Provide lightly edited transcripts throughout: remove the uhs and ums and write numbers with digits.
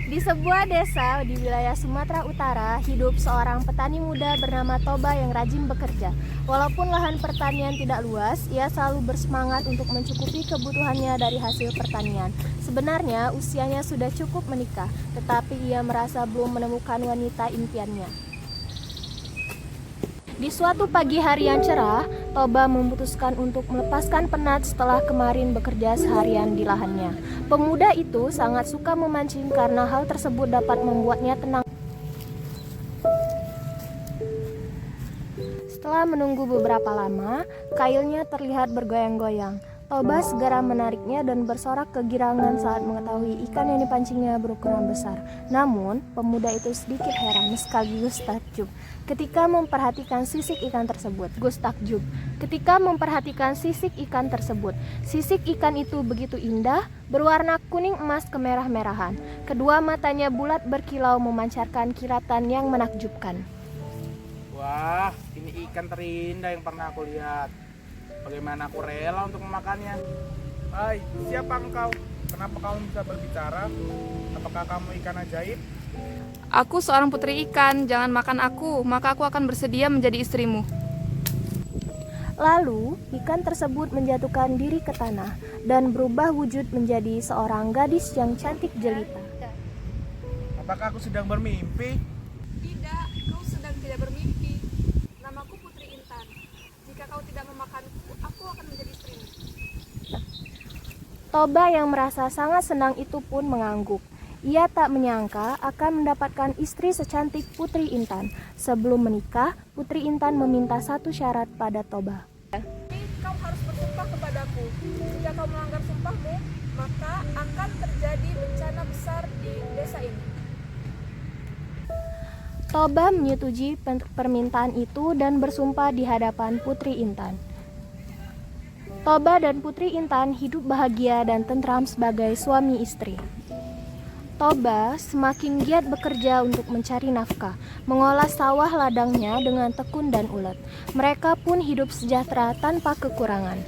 Di sebuah desa di wilayah Sumatera Utara, hidup seorang petani muda bernama Toba yang rajin bekerja. Walaupun lahan pertanian tidak luas, ia selalu bersemangat untuk mencukupi kebutuhannya dari hasil pertanian. Sebenarnya usianya sudah cukup menikah, tetapi ia merasa belum menemukan wanita impiannya. Di suatu pagi hari yang cerah, Toba memutuskan untuk melepaskan penat setelah kemarin bekerja seharian di lahannya. Pemuda itu sangat suka memancing karena hal tersebut dapat membuatnya tenang. Setelah menunggu beberapa lama, kailnya terlihat bergoyang-goyang. Toba segera menariknya dan bersorak kegirangan saat mengetahui ikan yang dipancingnya berukuran besar. Namun, pemuda itu sedikit heran sekaligus takjub ketika memperhatikan sisik ikan tersebut. Sisik ikan itu begitu indah, berwarna kuning emas kemerah-merahan. Kedua matanya bulat berkilau memancarkan kilatan yang menakjubkan. Wah, ini ikan terindah yang pernah aku lihat. Bagaimana aku rela untuk memakannya. Hai, siapa engkau? Kenapa kamu bisa berbicara? Apakah kamu ikan ajaib? Aku seorang putri ikan, jangan makan aku, maka aku akan bersedia menjadi istrimu. Lalu, ikan tersebut menjatuhkan diri ke tanah dan berubah wujud menjadi seorang gadis yang cantik jelita. Apakah aku sedang bermimpi? Tidak, kau sedang tidak bermimpi. Namaku Putri Intan. Jika kau tidak memakanku, aku akan menjadi istrimu. Toba yang merasa sangat senang itu pun mengangguk. Ia tak menyangka akan mendapatkan istri secantik Putri Intan. Sebelum menikah, Putri Intan meminta satu syarat pada Toba. Kau harus bersumpah kepadaku. Jika kau melanggar sumpahmu, maka akan terjadi bencana besar di desa ini. Toba menyetujui permintaan itu dan bersumpah di hadapan Putri Intan. Toba dan Putri Intan hidup bahagia dan tentram sebagai suami istri. Toba semakin giat bekerja untuk mencari nafkah, mengolah sawah ladangnya dengan tekun dan ulet. Mereka pun hidup sejahtera tanpa kekurangan.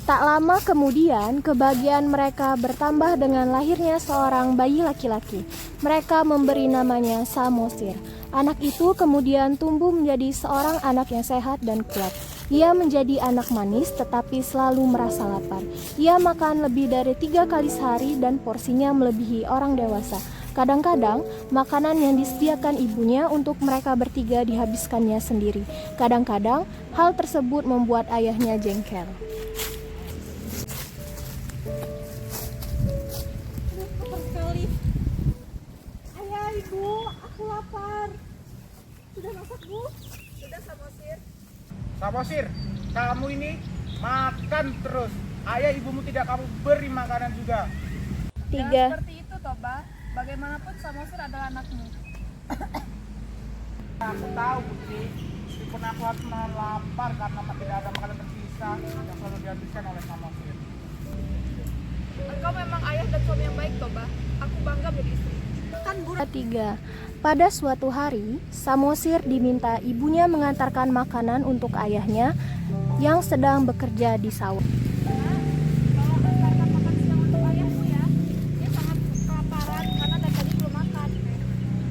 Tak lama kemudian, kebahagiaan mereka bertambah dengan lahirnya seorang bayi laki-laki. Mereka memberi namanya Samosir. Anak itu kemudian tumbuh menjadi seorang anak yang sehat dan kuat. Ia menjadi anak manis tetapi selalu merasa lapar. Ia makan lebih dari 3 kali sehari dan porsinya melebihi orang dewasa. Kadang-kadang, makanan yang disediakan ibunya untuk mereka bertiga dihabiskannya sendiri. Kadang-kadang, hal tersebut membuat ayahnya jengkel. Lapar sekali. Ayah, ibu, aku lapar. Sudah masak, Bu? Sudah, Samosir. Samosir, kamu ini makan terus. Ayah ibumu tidak kamu beri makanan juga. Jangan seperti itu, Toba. Bagaimanapun Samosir adalah anakmu. Aku tahu, Putri. Meskipun aku harus menahan lapar karena tidak ada makanan tersisa yang selalu dihabiskan oleh Samosir. Engkau memang ayah dan suami yang baik, Toba. Aku bangga menjadi istri. Ketiga, pada suatu hari, Samosir diminta ibunya mengantarkan makanan untuk ayahnya yang sedang bekerja di sawah. Kalau antarkan makan siang untuk ayahmu ya. Dia sangat kelaparan karena dari tadi belum makan.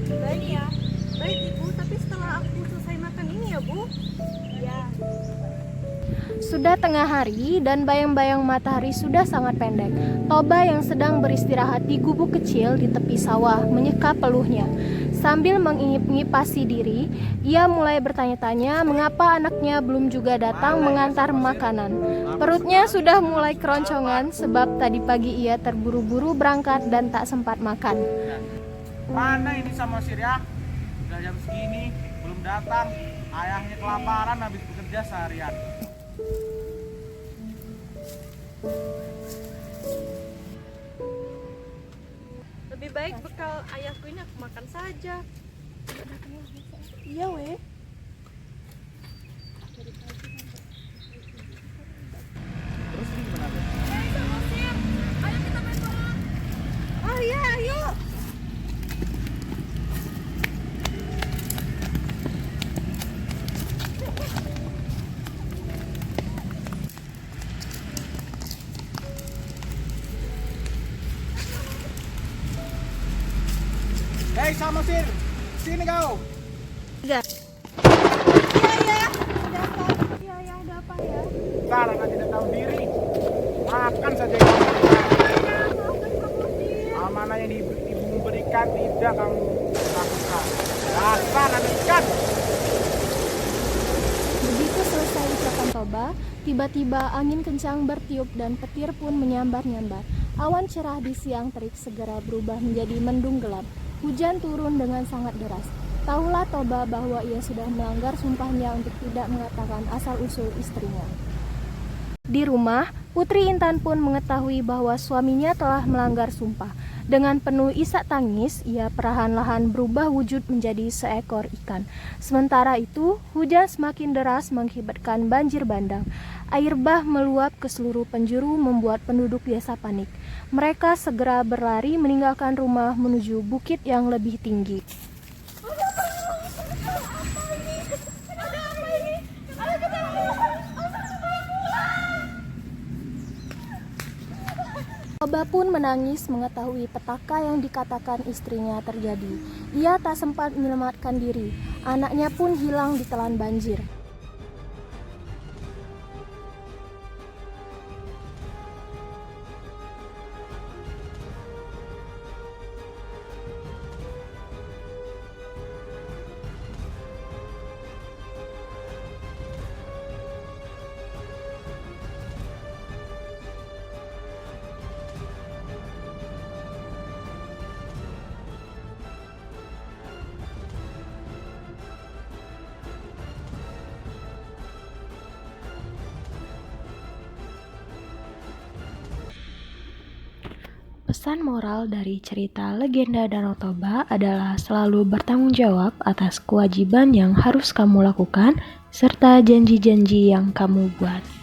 Baik ya. Baik, Ibu. Tapi setelah aku selesai makan ini ya, Bu? Ya. Sudah tengah hari dan bayang-bayang matahari sudah sangat pendek. Toba yang sedang beristirahat di gubuk kecil di tepi sawah menyeka peluhnya. Sambil mengipasi diri, ia mulai bertanya-tanya mengapa anaknya belum juga datang mengantar makanan. Perutnya sudah mulai keroncongan sebab tadi pagi ia terburu-buru berangkat dan tak sempat makan. Mana ini Samosir ya? Sudah jam segini, belum datang. Ayahnya kelaparan habis bekerja seharian. Lebih baik bekal ayahku ini aku makan saja. Iya weh. Terus ini gimana? Beb? Samosir, ayo kita main bola. Oh iya, ayo. Hei Samosir, sini kau. Iya, ya, ada apa ya? Sekarang kan tidak tahu diri. Makan saja yang kamu berikan. Amanah yang ibumu berikan tidak kamu lakukan. Dasar anak ikan. Begitu selesai ucapan Toba, tiba-tiba angin kencang bertiup dan petir pun menyambar-nyambar. Awan cerah di siang terik segera berubah menjadi mendung gelap. Hujan turun dengan sangat deras. Tahulah Toba bahwa ia sudah melanggar sumpahnya untuk tidak mengatakan asal-usul istrinya. Di rumah, Putri Intan pun mengetahui bahwa suaminya telah melanggar sumpah. Dengan penuh isak tangis, ia perlahan-lahan berubah wujud menjadi seekor ikan. Sementara itu, hujan semakin deras mengakibatkan banjir bandang. Air bah meluap ke seluruh penjuru membuat penduduk desa panik. Mereka segera berlari meninggalkan rumah menuju bukit yang lebih tinggi. Toba pun menangis mengetahui petaka yang dikatakan istrinya terjadi. Ia tak sempat menyelamatkan diri. Anaknya pun hilang ditelan banjir. Pesan moral dari cerita legenda Danau Toba adalah selalu bertanggung jawab atas kewajiban yang harus kamu lakukan serta janji-janji yang kamu buat.